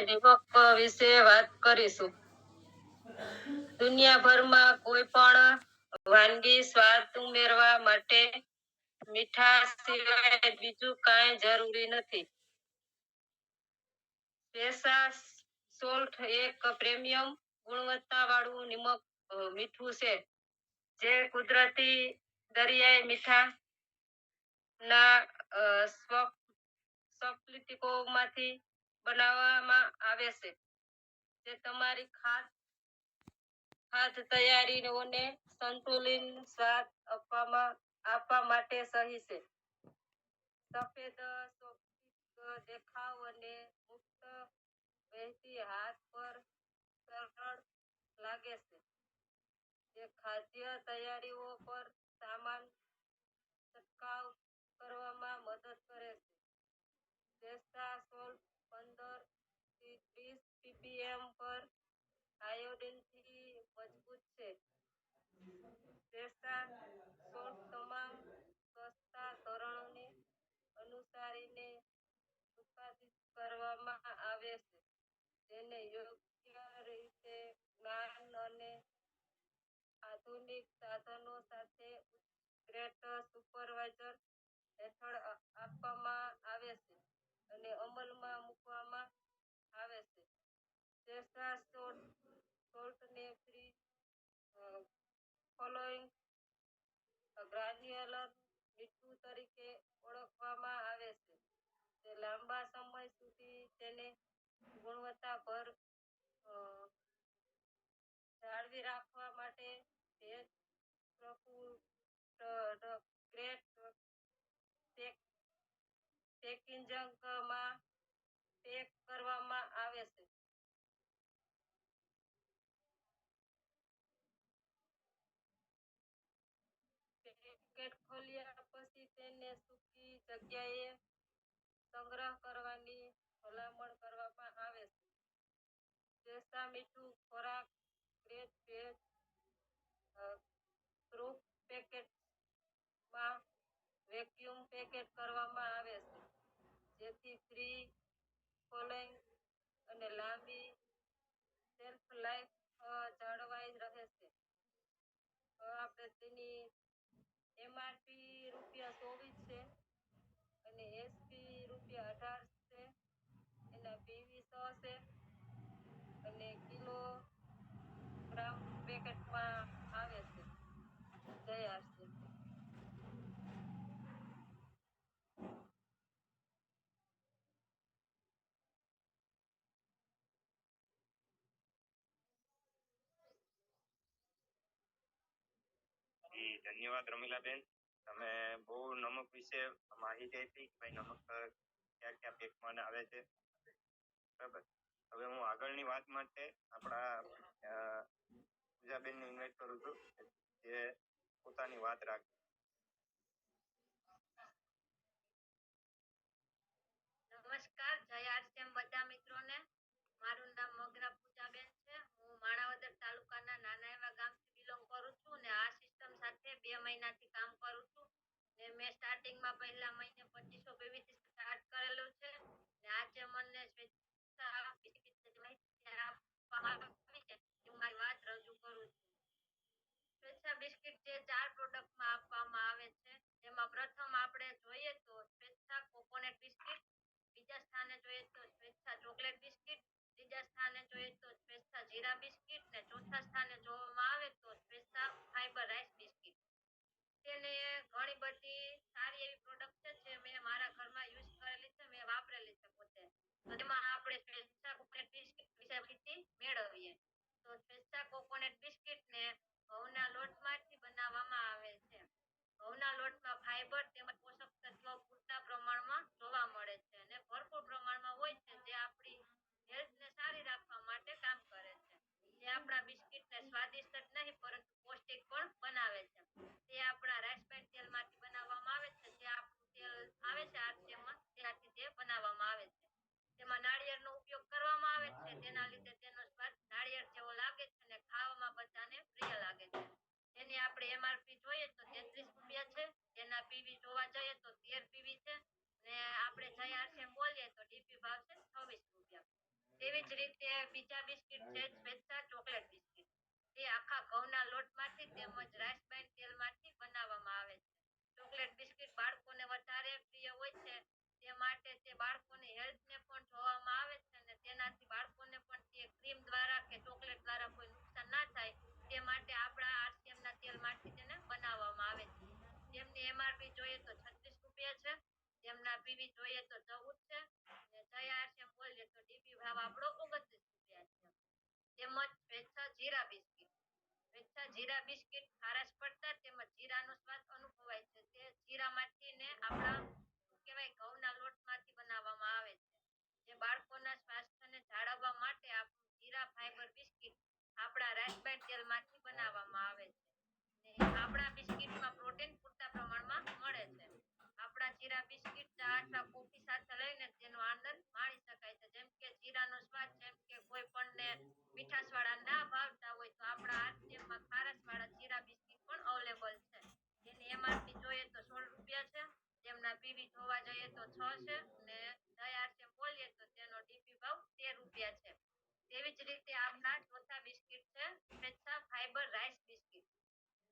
નિમક વિશે વાત કરીશું. દુનિયાભરમાં કોઈ પણ વાનગી સ્વાદ ઉમેરવા માટે મીઠા સિવાય બીજું કાંઈ જરૂરી નથી. સ્પેશા સોલ્ટ એક પ્રીમિયમ ગુણવત્તાવાળું નિમક મીઠું છે, જે કુદરતી દરિયાઈ મીઠા ના સ્ફટિકોમાંથી બનાવવામાં આવે છે, જે તમારી ખાદ્ય તૈયારીઓને સંતુલિત સ્વાદ આપવા માટે સહી છે. સફેદ દેખાવ અને મુક્ત વહેતી હાથ પર સરળ લાગે છે, જે ખાદ્ય તૈયારીઓ પર સામાન છંટકાવ કરવામાં મદદ કરે છે. સ્પેશા સોલ્ટ 15 થી 30 ppm પર આયોડિનથી મજબૂત છે. સ્પેશા સોલ્ટ તમામ સ્વચ્છતા ધોરણોને અનુસરીને ઉત્પાદિત કરવામાં આવે છે, જેને યોગ્ય રીતે જ્ઞાન અને આધુનિક સાધનો સાથે ગ્રેડ સુપરવાઇઝર હેઠળ આપવામાં આવે છે અને અમલમાં મૂકવામાં આવે છે. સ્પેશા સોલ્ટને ફ્રી ફોલોઈંગ ગ્રાન્યુલર મીઠું તરીકે ઓળખવામાં આવે છે. તે લાંબા સમય સુધી તેને ગુણવત્તાભર જાળવી રાખવા માટે ભેજ ગ્રેટ પેકેજિંગમાં પેક કરવામાં આવે છે. પેકેટ ખોલ્યા પછી તેને સૂકી જગ્યાએ સંગ્રહ કરવાની ભલામણ કરવામાં આવે છે. સ્પેશા મીઠું ખોરાક ગ્રેડ ભેજ પ્રૂફ પેકેટમાં વેક્યુમ પેકેટ કરવામાં આવે છે, જેથી ફ્રી ફોલોઈંગ અને લાંબી શેલ્ફ લાઈફ જળવાઈ રહે છે. આપણે તેની MRP ₹24 છે અને SP ₹18 છે. એના PV 100 છે અને કિલોગ્રામ પેકેટમાં આવે છે. તૈયાર છે. ધન્યવાદ રમીલાબેન, તમે બહુ નમક વિશે માહિતી આપી કે ભાઈ નમક ક્યાં ક્યાં પેકમાં આવે છે. બરાબર. હવે હું આગળની વાત માટે આપણા પૂજાબેનને ઇન્વાઇટ કરું છું, જે પોતાની વાત રાખે. નમસ્કાર, જય આરસીએમ બધા મિત્રોને. મારું નામ મોગરા પૂજાબેન છે. હું માણાવદર તાલુકાના નાના એવા ગામથી બિલોંગ કરું છું ને આ સિસ્ટમ સાથે 2 મહિનાથી કામ કરું છું. ને મેં સ્ટાર્ટિંગમાં પહેલા મહિને 2522 થી સ્ટાર્ટ કરેલું છે ને આજે મને સ્વેચ્છા હું મારી વાત રજૂ કરું છું. સ્વેચ્છા બિસ્કિટ જે 4 પ્રોડક્ટમાં આપવામાં આવે છે, તેમાં પ્રથમ આપણે જોઈએ તો સ્વેચ્છા કોકોનટ બિસ્કિટ, બીજા સ્થાને જોઈએ તો સ્વેચ્છા ચોકલેટ બિસ્કિટ, ત્રીજા સ્થાને જોઈએ તો સ્વેચ્છા જીરા બિસ્કિટ ને ચોથા સ્થાને જોવામાં આવે તો સ્વેચ્છા ફાઈબર રાઈસ બિસ્કિટ. તેને ઘણી બધી સારી એવી પ્રોડક્ટ છે જે મેં મારા ઘરમાં યુઝ કરેલી છે, મેં વાપરેલી છે પોતે. તો તેમાં આપણે સ્વેચ્છા કોકોનટ બિસ્કિટ વિશે માહિતી મેળવીએ. તો સ્વેચ્છા કોકોનટ બિસ્કિટને ઘઉંના લોટમાંથી બનાવવામાં આવે છે. ઘઉંના લોટમાં ફાઈબર તેમજ પોષક તત્વો પૂરતા પ્રમાણમાં જોવા મળે છે અને ભરપૂર પ્રમાણમાં હોય છે, જે આપણી હેલ્થને સારી રાખવા માટે કામ કરે છે. તે આપણા બિસ્કિટને સ્વાદિષ્ટ જ નહીં પરંતુ પૌષ્ટિક પણ બનાવે છે. તે આપણા રાઈસપેન તેલમાંથી બનાવવામાં આવે છે, જે આપણું તેલ આવે છે આરસીએમમાં, ત્યાંથી તે બનાવવામાં આવે છે. તેમાં નાળિયેરનો ઉપયોગ કરવામાં આવે છે, તેના લીધે તેનો સ્વાદ નાળિયેર જેવો લાગે છે અને ખાવામાં બધાને પ્રિય લાગે છે. તેની આપણે એમઆરપી જોઈએ તો ₹33 છે. તેના પીવી જોવા જઈએ તો 13 પીવી છે ને આપણે જય આરસીએમ બોલીએ તો ડીપી ભાવ છે ₹26. તે તેવી જ રીતે બીજા બિસ્કિટ છે સ્વેચ્છા ચોકલેટ બિસ્કિટ. તે આખા ઘઉંના લોટમાંથી તેમજ રાઈસબાઈન તેલમાંથી બનાવવામાં આવે છે. ચોકલેટ બિસ્કિટ બાળકોને વધારે પ્રિય હોય છે, તે માટે તે બાળકોની હેલ્થને પણ જોવામાં આવે છે અને તેનાથી બાળકોને પણ તે ક્રીમ દ્વારા કે ચોકલેટ દ્વારા કોઈ નુકસાન ના થાય તે માટે આપણા આરસીએમના તેલમાંથી તેને બનાવવામાં આવે છે. તેમની એમઆરપી જોઈએ તો 36 રૂપિયા છે, તેમના પીવી જોઈએ તો 14 છે અને જય આરસીએમ બોલીએ તો ડીપી ભાવ આપણો 29 રૂપિયા છે. તેમજ સ્વેચ્છા જીરા બિસ્કિટ. સ્વેચ્છા જીરા બિસ્કિટ ખારાશ પડતા તેમજ જીરાનો સ્વાદ અનુભવાય છે. તે જીરામાંથી ને આપણા શું કહેવાય ઘઉંના લોટમાંથી બનાવવામાં આવે છે. જે બાળકોના સ્વાસ્થ્યને જાળવવા માટે આપણું જીરા ફાઈબર બિસ્કિટ આપણા રાઈસબાઈન તેલમાંથી બનાવવામાં આવે છે. ને આપણા બિસ્કિટમાં પ્રોટીન પૂરતા પ્રમાણમાં મળે છે. આપણા જીરા બિસ્કિટ ચા અથવા કોફી સાથે લઈને તેનો આનંદ માણી શકાય છે. જેમ કે જીરાનો સ્વાદ જેમ કે કોઈ પણને મીઠાશવાળા ના ભાવતા હોય તો આપણા આરસીએમમાં ખારસવાળા જીરા બિસ્કિટ પણ અવેલેબલ છે. તેની એમઆરપી જોઈએ તો 16 રૂપિયા છે, તેમના પીવી જોવા જઈએ તો 6 છે અને જય આરસીએમ બોલીએ તો તેનો ડીપી ભાવ 13 રૂપિયા છે. તેવી જ રીતે આપણા ચોથા બિસ્કિટ છે Swechha fibre rice biscuit.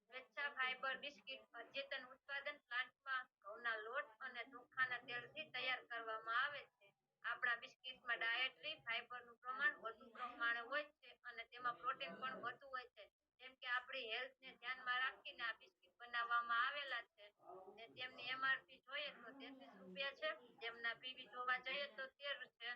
Swechha fibre biscuit અદ્યતન ઉત્પાદન પ્લાન્ટમાં ઘઉંના લોટ અને ચોખાના તેલથી તૈયાર કરવામાં આવે છે. આપણા બિસ્કિટમાં ડાયટરી ફાઈબરનું પ્રમાણ વધુ પ્રમાણે હોય છે અને તેમાં પ્રોટીન પણ વધુ હોય છે. જેમ કે આપણી હેલ્થને ધ્યાનમાં રાખીને આ બિસ્કિટ બનાવવામાં આવેલા છે. ને તેમની એમઆરપી જોઈએ તો 33 રૂપિયા છે, તેમના પીવી જોવા જઈએ તો 13 છે.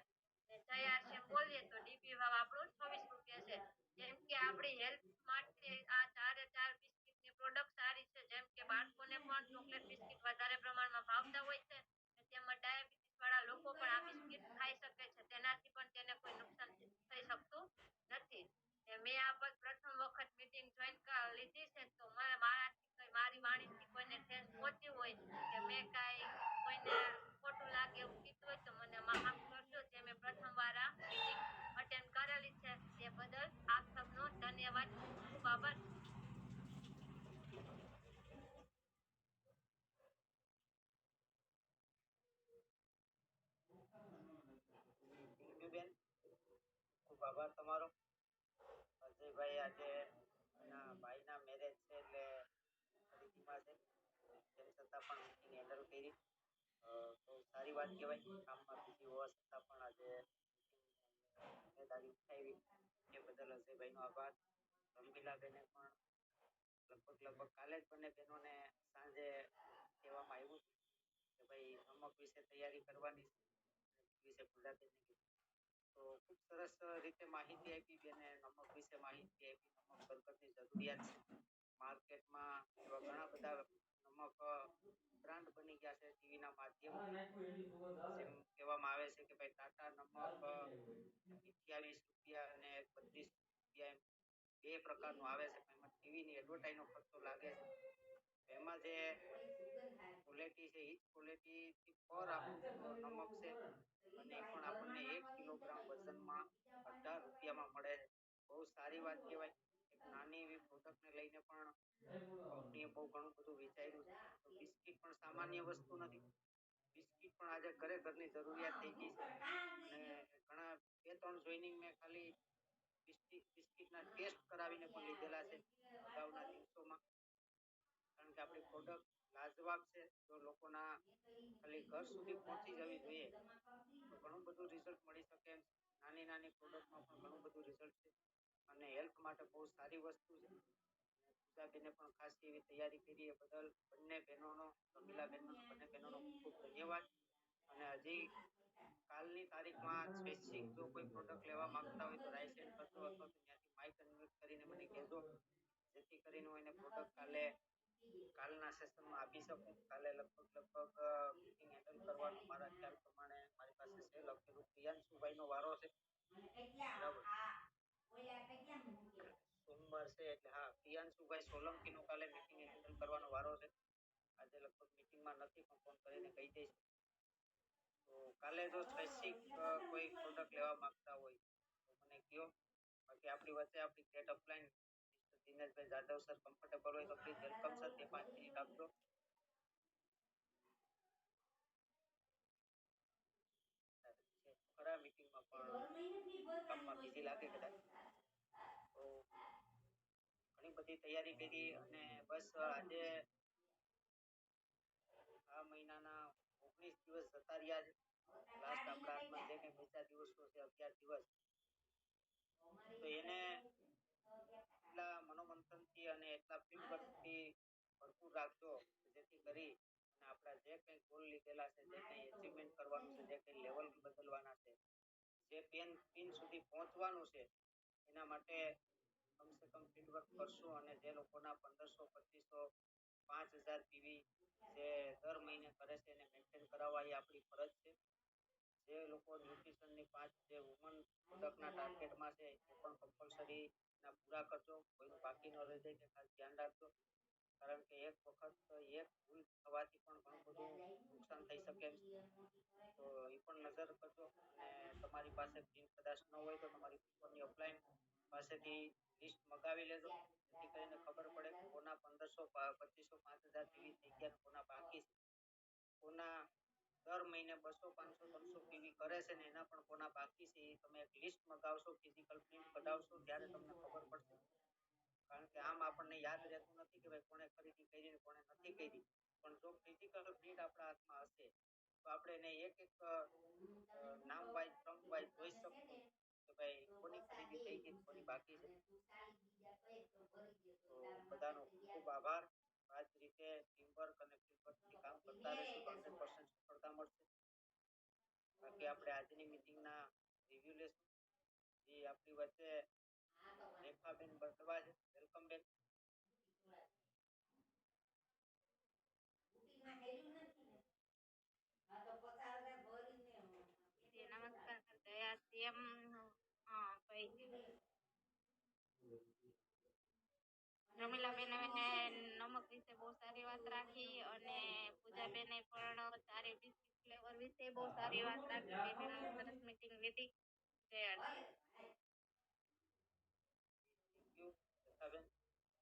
ને જય આરસીએમ બોલીએ તો ડીપી ભાવ આપણો 26 રૂપિયા છે. જેમ કે આપણી હેલ્થ માટે આ ચારે ચાર બિસ્કિટની પ્રોડક્ટ સારી છે. જેમ કે બાળકોને પણ ચોકલેટ બિસ્કિટ વધારે પ્રમાણમાં ભાવતા હોય છે અને તેમજ ડાયાબિટીસ વાળા લોકો પણ આ બિસ્કિટ ખાઈ શકે છે. તેનાથી પણ તેને કોઈ નુકસાન થઈ શકતું નથી. મેં આ પર પ્રથમ વખત મીટિંગ જોઈન લીધી છે તો મારાથી મારી વાણીથી કોઈને ઠેસ પહોંચી હોય કે મેં કાંઈ કોઈને ખોટું લાગે એવું કીધું હોય તો મને માફ કરજો. જે મેં પ્રથમ વાર આ મીટિંગ અટેન્ડ કરેલી છે તે બદલ આપ સબનો ધન્યવાદ. ખૂબ ખૂબ આભાર. બેન ખૂબ આભાર તમારો. અજયભાઈ આજે એના ભાઈના મેરેજ છે એટલે ખરીદીમાં છે, તેમ છતાં પણ મીટિંગ હેન્ડલ કરી. તો સારી વાત કહેવાય. કામમાં બીજી હોવા છતાં પણ આજે જિમ્મેદારી ઉઠાવી એ બદલ અજયભાઈનો આભાર. રમીલાબેને પણ લગભગ કાલે જ બંને બહેનોને સાંજે કહેવામાં આવ્યું કે ભાઈ નમક વિશે તૈયારી કરવાની વિશે ગુજરાતીને કીધું. તો ખૂબ સરસ રીતે માહિતી આપી બેને, નમક વિશે માહિતી આપી. નમક બરકતની જરૂરિયાત છે. માર્કેટમાં એવા ઘણા બધા નમક બ્રાન્ડ બની ગયા છે ટીવીના માધ્યમથી. જેમ કહેવામાં આવે છે કે ભાઈ ટાટા નમક 28 રૂપિયા અને 32 રૂપિયા એમ બે પ્રકારનું આવે છે. એમાં ટીવીની એડવર્ટાઈઝનો ખર્ચો લાગે છે. એમાં જે ક્વોલિટી છે એ જ ક્વોલિટીથી પર આપણું નમક છે અને એ પણ આપણને 1 કિલોગ્રામ વજનમાં 18 રૂપિયામાં મળે છે. બહુ સારી વાત કહેવાય. એક નાની એવી પ્રોડક્ટને લઈને પણ કંપનીએ બહુ ઘણું બધું વિચાર્યું છે. તો બિસ્કિટ પણ સામાન્ય વસ્તુ નથી. બિસ્કિટ પણ આજે ઘરની જરૂરિયાત થઈ ગઈ છે અને ઘણા 2-3 જોઈનિંગ મેં ખાલી બિસ્કિટના ટેસ્ટ કરાવીને પણ લીધેલા છે અગાઉના દિવસોમાં. કારણ કે આપણી પ્રોડક્ટ લાજવાબ છે. જો લોકોના ખાલી ઘર સુધી પહોંચી જવી જોઈએ તો ઘણું બધું રિઝલ્ટ મળી શકે એમ. નાની પ્રોડક્ટમાં પણ ઘણું બધું રિઝલ્ટ છે અને હેલ્થ માટે બહુ સારી વસ્તુ છે. પૂજાબેને પણ ખાસ એવી તૈયારી કરી એ બદલ બંને બહેનોનો, રમીલા બહેનોનો, બંને બહેનોનો ખૂબ ધન્યવાદ. અને હજી કાલની તારીખમાં સ્પેસિફિક જો કોઈ પ્રોડક્ટ લેવા માંગતા હોય તો રાઈસ એન્ડ કરજો અથવા તો ત્યાંથી માઇક કન્વર્ટ કરીને મને કહેજો, જેથી કરીને હું એને પ્રોડક્ટ કાલના સેશનમાં આપી શકું. કાલે લગભગ મીટિંગ હેન્ડલ કરવાનો મારા ખ્યાલ પ્રમાણે મારી પાસે છે લખેલું. પ્રિયાંશુભાઈનો વારો છે. બરાબર. સોમવાર છે એટલે હા, પ્રિયાંશુભાઈ સોલંકીનો કાલે મીટિંગ હેન્ડલ કરવાનો વારો છે. આજે લગભગ મીટિંગમાં નથી પણ ફોન કરીને કહી દઈશ. તો કાલે જો સ્પેસિફિક કોઈ પ્રોડક્ટ લેવા માંગતા હોય તો મને કહો. બાકી આપણી વચ્ચે આપણી great upline mister Dineshbhai Jadav sir comfortable હોય તો પ્લીઝ વેલકમ સર. 2-5 મિનિટ આપજો. ખરા મીટિંગમાં પણ બીજી લાગે કદાચ. તો ઘણી બધી તૈયારી કરી અને બસ આજે આ મહિનાના 19 દિવસ જતા રહ્યા છે. લાસ્ટ આપણા હાથમાં જે કંઈ બચ્યા દિવસો છે 11 દિવસ, તો એને એટલા મનોમંથનથી અને એટલા ફીડબેકથી ભરપૂર રાખજો જેથી કરી અને આપણા જે કંઈ ગોલ લીધેલા છે, જે કંઈ એચિવમેન્ટ કરવાનું છે, જે કંઈ લેવલ બદલવાના છે, જે પિન સુધી પહોંચવાનું છે, એના માટે કમસે કમ ફીડબેક કરશું. અને જે લોકોના 1500, 2500, 5000 પીવી જે દર મહિને કરે છે એને મેન્ટેન કરાવવા એ આપણી ફરજ છે. જે લોકો ન્યુટ્રિશનની 5 જે વુમન પ્રોડક્ટના ટાર્ગેટમાં છે એ પણ કમ્પલસરી ના પૂરા કરજો. કોઈનું બાકી ન રહી જાય તે ખાસ ધ્યાન રાખજો. કારણ કે એક વખત એક ભૂલ થવાથી પણ ઘણું બધું નુકસાન થઈ શકે એમ છે. તો એ પણ નજર કરજો. અને તમારી પાસે પિન કદાચ ન હોય તો તમારી ઉપરની અપલાઈન પાસેથી લિસ્ટ મગાવી લેજો, જેથી કરીને ખબર પડે કે કોના 1500, 2500, 5000 પીવી થઈ ગયા, કોના બાકી છે, કોના દર મહિને 200, 500, 300 પીવી કરે છે ને એના પણ કોના બાકી છે. એ તમે એક લિસ્ટ મગાવશો, ફિઝિકલ પ્રિન્ટ કઢાવશો, ત્યારે તમને ખબર પડશે. કારણ કે આમ આપણને યાદ રહેતું નથી કે ભાઈ કોણે ખરીદી કરી ને કોણે નથી કરી. પણ જો ફિઝિકલ પ્રિન્ટ આપણા હાથમાં હશે તો આપણે એને એક એક નામ વાઇઝ, ક્રમ વાઇઝ જોઈ શકશું કે ભાઈ કોની ખરીદી થઈ ગઈ, કોની બાકી છે. તો બધાનો ખૂબ આભાર. આ જ રીતે ટીમવર્ક અને ફીડબેકથી કામ કરતા રહેશું તો 100% સફળતા મળશે. બાકી આપણે આજની મીટિંગના રિવ્યુ લેશું. જે આપણી વચ્ચે રેખાબેન બટવા છે, વેલકમ બેક. નમસ્કાર, જયા સીએમ ભાઈ રમીલાબેન નમક વિશે બહુ સારી વાત રાખી અને પૂજાબેને પણ સારી બિસ્કિટ ફ્લેવર વિશે બહુ સારી વાત રાખી. બેનનો સરસ મીટિંગ લીધી. જય થેન્ક યુ રેખાબેન.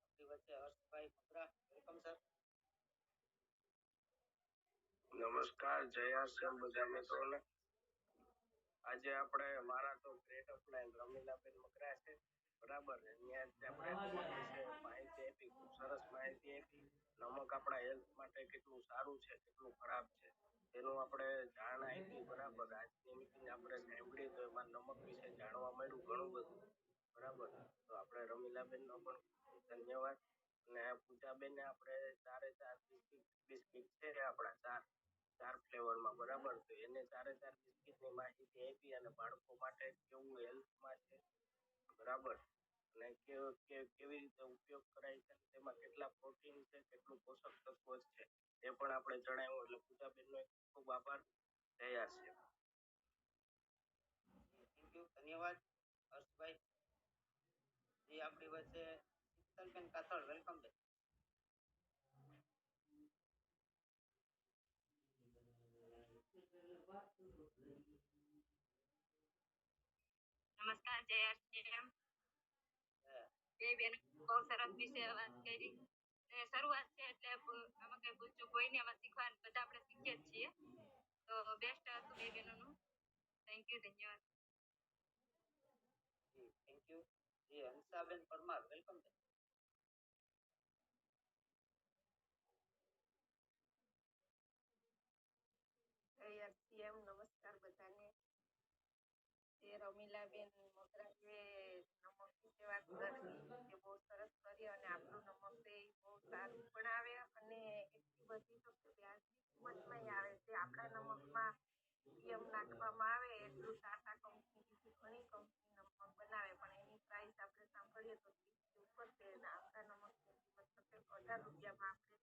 આપણી વચ્ચે હર્ષભાઈ મુદ્રા, વેલકમ સર. નમસ્કાર, જયા સર, બધા મિત્રોને. આજે આપણે મારા તો ગ્રેટ અપલાઈન રમીલાબેન મકરા છે, બરાબર. આપણે નમક વિશે માહિતી આપી, ખૂબ સરસ માહિતી આપી. નમક આપણા હેલ્થ માટે કેટલું સારું છે, કેટલું ખરાબ છે, તેનું આપણે જાણ આપી, બરાબર. આજની મીટિંગ આપણે સાંભળી તો એમાં નમક વિશે જાણવા મળ્યું ઘણું બધું, બરાબર. તો આપણે રમીલાબેનનો પણ ધન્યવાદ. અને પૂજાબેનને આપણે 4 બિસ્કિટ છે આપણા 4 ફ્લેવરમાં, બરાબર. તો એને 4 બિસ્કિટની માહિતી આપી અને બાળકો માટે કેવું હેલ્થમાં છે, બરાબર. અને કેવી રીતે ઉપયોગ કરાય છે, તેમાં કેટલા પ્રોટીન છે, કેટલું પોષક તત્વો છે, એ પણ આપણે જણાવ્યું. એટલે પૂજાબેનનો ખૂબ આભાર. જયા છે. થેન્ક યુ, ધન્યવાદ હર્ષભાઈ. જે આપણી વચ્ચે શીતલબેન કાથડ, વેલકમ બેક. નમસ્કાર, જય સીએમ. બે બેન બહુ સરસ વિશે વાત કરી. શરૂઆત છે એટલે આમાં કઈ ભૂલચૂક કોઈ નહીં, આમાં શીખવાનું બધા આપણે શીખીએ જ છીએ. તો બેસ્ટ હતું બે બહેનોનું. થેન્ક યુ, ધન્યવાદ. જી થેન્ક યુ. જી હંસાબેન પરમાર, વેલકમ બેક. જય સીએમ, નમસ્કાર બધાને. જે રમીલાબેન મકરા જે નમક વિશે વાત કરી એ બહુ સરસ કરી. અને આપણું નમક છે એ બહુ સારું પણ આવે અને એટલી બધી તો વ્યાજબી કિંમતમાં આવે છે. આપણા નમકમાં પીએમ નાખવામાં આવે એટલું ટાટા કંપની બીજી ઘણી કંપની નમક બનાવે, પણ એની પ્રાઇસ આપણે સાંભળીએ તો 30 ઉપર છે. આપણા નમકની કિંમત ફક્ત 18 રૂપિયામાં આપણે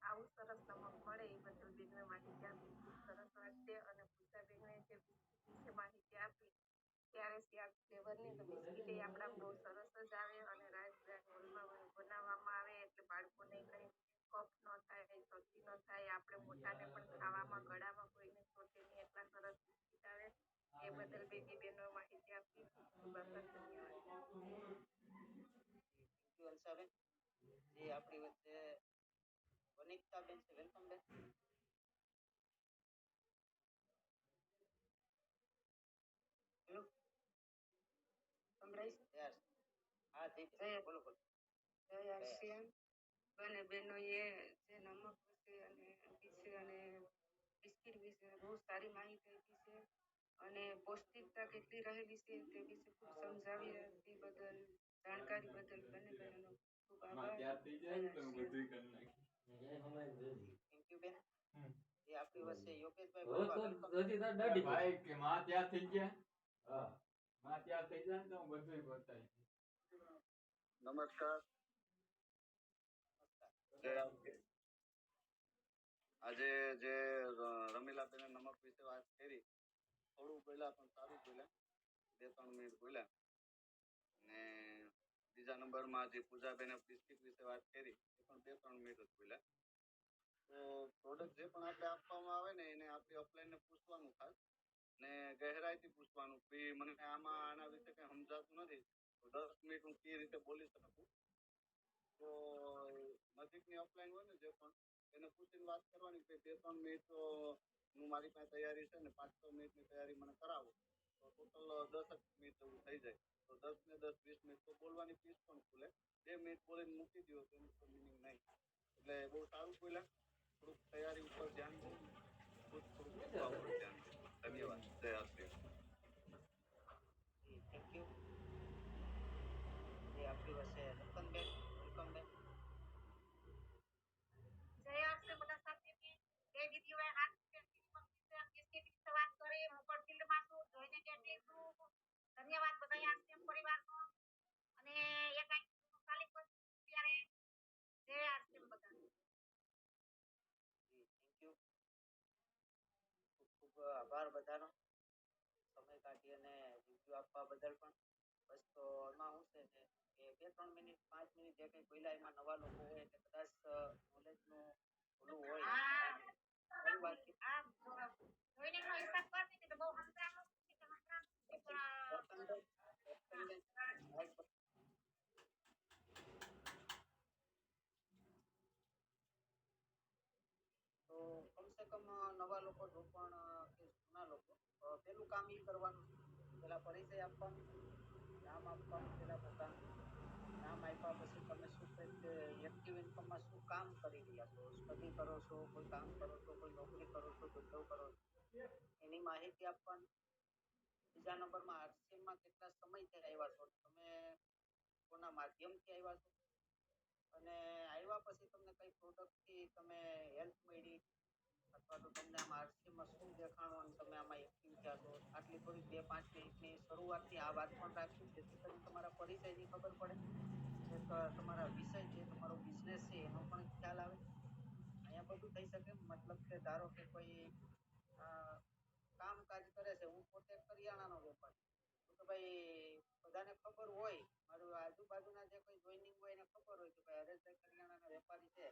આવું સરસ નમક મળે એ બદલ બેનને માહિતી આપી ખૂબ સરસ વાત છે. અને પૂજાબેનને જે બિસ્કિટ વિશે માહિતી આપી ત્યારે સ્યાદ ફ્લેવરની તો બિસ્કિટ એ આપણા બહુ સરસ જ આવે. અને રાઈસ હોલમાં બનાવવામાં આવે એટલે બાળકોને કંઈ કફ ન થાય, શરદી ન થાય. આપણે મોટાને પણ ખાવામાં ગળામાં કોઈને ચોટે નહીં એટલા સરસ બિસ્કિટ આવે. એ બદલ બેબી બહેનો માહિતી આપી ખૂબ ખૂબ આભાર, ધન્યવાદ. Thank you Hansaben. જે આપણી વચ્ચે વનિતાબેન છે, વેલકમ બેક. જય બોલો બોલો. જય આરસીએમ બંને બહેનોએ જે નમક વિશે અને વિશે અને બિસ્કિટ વિશે બહુ સારી માહિતી આપી છે અને પૌષ્ટિકતા કેટલી રહેલી છે તે વિશે ખૂબ સમજાવી તે બદલ જાણકારી બદલ બંને બહેનોનો ખૂબ આભાર. થેન્ક યુ બેન. એ આપણી વચ્ચે યોગેશભાઈ ભાઈ કે માં ત્યાં થઈ ગયા. હા માં ત્યાં થઈ જાય ને તો હું બધું બતાવીશ. નમસ્કાર. આજે જે રમીલાબેને નમક વિશે વાત કરી, થોડું બોલ્યા પણ સારું બોલ્યા, 2-3 મિનિટ બોલ્યા. ને બીજા નંબરમાં જે પૂજાબેને બિસ્કિટ વિશે વાત કરી એ પણ 2-3 મિનિટ જ બોલ્યા. તો પ્રોડક્ટ જે પણ આપણે આપવામાં આવે ને એને આપણે ઓફલાઈનને પૂછવાનું ખાસ ને ગહેરાઈથી પૂછવાનું કે મને આમાં આના વિશે કઈ સમજાતું નથી તો 10 મિનિટ હું કઈ રીતે બોલી શકું. તો નજીકની ઓફલાઈન હોય ને જે પણ એને પૂછીને વાત કરવાની કે 2-3 મિનિટ હું મારી પાસે તૈયારી છે ને 5-6 મિનિટની તૈયારી મને કરાવો તો ટોટલ 10 મિનિટ જેવું થઈ જાય. તો 10 ને 10-20 મિનિટ તો બોલવાની પીસ પણ ખુલે. 2 મિનિટ બોલીને મૂકી દો તો એનું કોઈ મિનિંગ નહીં. એટલે બહુ સારું બોલ્યા. થોડુંક તૈયારી ઉપર ધ્યાન દો, થોડુંક બોલવા ઉપર ધ્યાન દો. ધન્યવાદ. જય આરસીએમ. Thank you. એ આપણી વચ્ચે રતનબેન, વેલકમ બેન. જય આરસીએમ બધા સાથીને. જય દીદીઓએ બિસ્કિટ વિશે વાત કરી. હું પણ ફિલ્ડમાં છું, જોઈને કેટલી છું. ધન્યવાદ બધા આરસીએમ પરિવારનો. અને એ કઈ ખાલી ત્યારે જય આરસીએમ બધા. Thank you. ખૂબ ખૂબ આભાર બધાનો સમય કાઢી અને રિવ્યુ આપવા બદલ પણ. બસ તો એમાં શું છે કે 2-3 મિનિટ 5 મિનિટ જે કંઈ બોલ્યા એમાં નવા લોકો હોય એટલે કદાચ નોલેજનું ઓલું હોય ફરી વાતચીત જોઈને એનો હિસાબ કરતી તો બહુ હંસાણું તો કમસે કમ નવા લોકો જો પણ કે જૂના લોકો પેલું કામ એ કરવાનું પેલા પરિચય આપવાનું, નામ આપવાનું પેલા પોતાનું નામ આપ્યા પછી તમે શું કંઈક એક્ટિવ ઇન્કમમાં શું કામ કરી રહ્યા છો, સ્ટડી કરો છો, કોઈ કામ કરો છો, કોઈ નોકરી કરો છો, ધંધો કરો છો એની માહિતી આપવાની. બીજા નંબરમાં આરસીએમમાં કેટલા સમયથી આવ્યા છો, તમે કોના માધ્યમથી આવ્યા છો અને આવ્યા પછી તમને કઈ પ્રોડક્ટથી તમે હેલ્પ મળી અથવા તો તમને આમાં આરસીએમમાં શું દેખાણું અને તમે આમાં એક્ટિવ થયા છો. આટલી થોડી 2-5 મિનિટની શરૂઆતથી આ વાત પણ રાખશું જેથી કરીને તમારા પરિચયની ખબર પડે, એક તમારા વિષય છે, તમારો બિઝનેસ છે એનો પણ ખ્યાલ આવે. અહીંયા બધું થઈ શકે. મતલબ કે ધારો કે કોઈ કામકાજ કરે છે, હું પોતે કરિયાણાનો વેપારી તો ભાઈ બધાને ખબર હોય, મારું આજુબાજુના જે કોઈ જોઈનિંગ હોય એને ખબર હોય કે ભાઈ હરેશભાઈ કરિયાણાના વેપારી છે.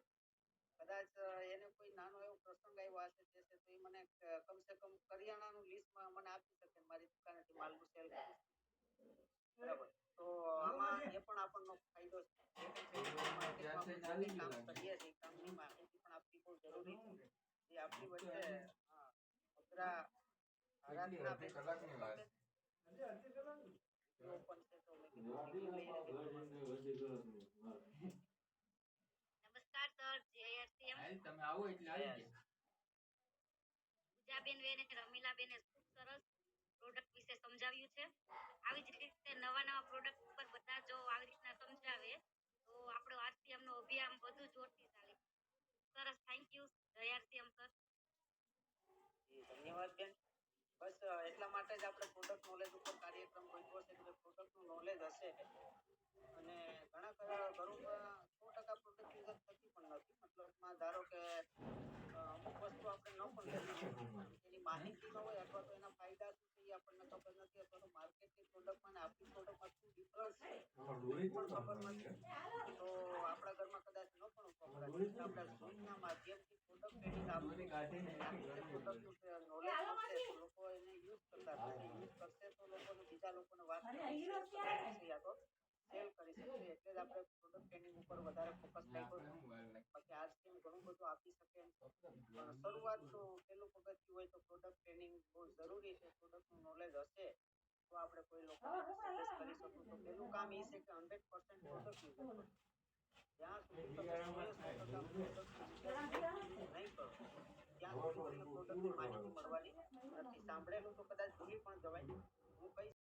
કદાચ એને કોઈ નાનો એવો પ્રસંગ આવ્યો હશે જે છે તો એ મને કમસે કમ કરિયાણાનું લિસ્ટમાં મને આપી શકે મારી દુકાનેથી માલનું સેલ કરી. બરાબર. તો આમાં એ પણ આપણનો ફાયદો છે. કામ કરીએ છીએ કામની માહિતી પણ આપવી બહુ જરૂરી છે. એ આપણી વચ્ચે અગ્રા આરાધના બેન ઓપન છે તો મેં કીધું નમસ્કાર સર. જય આરસીએમ. તમે આવો એટલે આવી ગયા. પૂજાબેન અને રમીલાબેને ખૂબ સરસ પ્રોડક્ટ વિશે સમજાવ્યું છે. આવી જ રીતે નવા પ્રોડક્ટ ઉપર બધા જો આવી રીતના સમજાવે તો આપણો આરસીએમ નો અભિયાન વધુ જોરથી ચાલે. સરસ. Thank you. જય આરસીએમ સર. ધન્યવાદ બેન. બસ એટલા માટે જ આપણે પ્રોડક્ટ નોલેજ ઉપર કાર્યક્રમ ગોઠવ્યો છે કે પ્રોડક્ટનું નોલેજ હશે અને ઘણા ખરા ઘરોમાં 100% પ્રોડક્ટ થતી પણ નથી. મતલબમાં ધારો કે અમુક વસ્તુ આપણે ન પણ લઈ એની માહિતી ન હોય અથવા તો એના ફાયદા શું છે એ આપણને ખબર નથી અથવા તો માર્કેટની પ્રોડક્ટમાં અને આપણી પ્રોડક્ટમાં શું ડિફરન્સ છે એ પણ ખબર નથી. તો આપણા ઘરમાં કદાચ ન પણ વપરાય આપણે ઝૂમના માધ્યમથી પ્રોડક્ટ ટ્રેનિંગ આપવું પ્રોડક્ટનું નોલેજ મળશે તો લોકો એને યુઝ કરતા થશે. યુઝ કરશે તો લોકોને બીજા લોકોને વાત કરવી સેલ કરી શકશે. એટલે જ આપણે પ્રોડક્ટ ટ્રેનિંગ ઉપર વધારે ફોકસ રાખ્યો છે. બાકી આરસીએમ ઘણું બધું આપી શકે પણ શરૂઆતનું પેલું પગથિયું હોય તો પ્રોડક્ટ ટ્રેનિંગ બહુ જરૂરી છે. પ્રોડક્ટનું નોલેજ હશે તો આપણે કોઈ લોકોને સજેસ્ટ કરી શકું. તો પેલું કામ કામ એ છે કે 100% પ્રોડક્ટ યુઝર જ્યાં સુધી તમે 100% પ્રોડક્ટ નહીં કરો ત્યાં સુધી તમને પ્રોડક્ટની માહિતી મળવાની નથી. સાંભળેલું તો કદાચ ભૂલી પણ જવાય. હું કહીશ